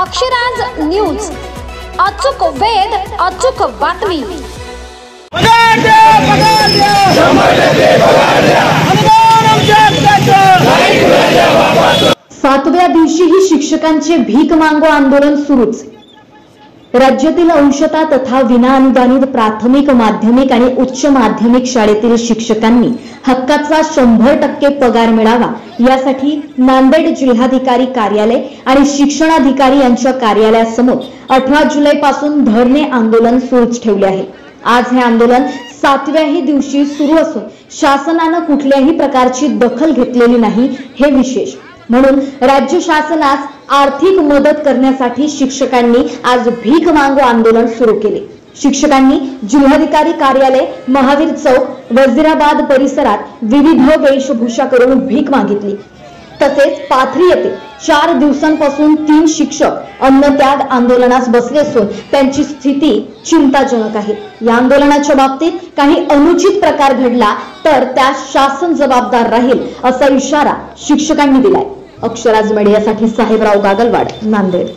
Akshraj news, अचूक वेध, अचूक बातमी। सातव्या दिवशीही शिक्षकांचे भीक मागो आंदोलन सुरूच। राज्यातील अंशतः तथा विनाअनुदानित प्राथमिक, माध्यमिक आणि उच्च माध्यमिक शाळेतील शिक्षकांनी हक्काचा 100% पगार मिळावा यासाठी नांदेड जिल्हाधिकारी कार्यालय आणि शिक्षणाधिकारी यांच्या कार्यालयासमोर 18 जुलैपासून धरणे आंदोलन सुरूच ठेवले आहे। आज हे आंदोलन 7व्याही दिवशी सुरू असून शासनाने कुठल्याही प्रकारची दखल घेतलेली नाही हे विशेष। म्हणून राज्य शासनास आर्थिक मदत करण्यासाठी शिक्षकांनी आज भीक मागो आंदोलन सुरू केले। शिक्षकांनी जिल्हाधिकारी कार्यालय, महावीर चौक, वजीराबाद परिसरात विविध वेशभूषा करून भीक मागितली। तसेच पाथरी येथे 4 दिवसांपासून 3 शिक्षक अन्नत्याग आंदोलनास बसले असून त्यांची स्थिती चिंताजनक आहे। या आंदोलनाच्या बाबतीत काही अनुचित प्रकार घडला तर त्यास शासन जबाबदार राहील असा इशारा शिक्षकांनी दिलाय। अक्षराज मीडियासाठी साहेबराव गागलवाड, नांदेड।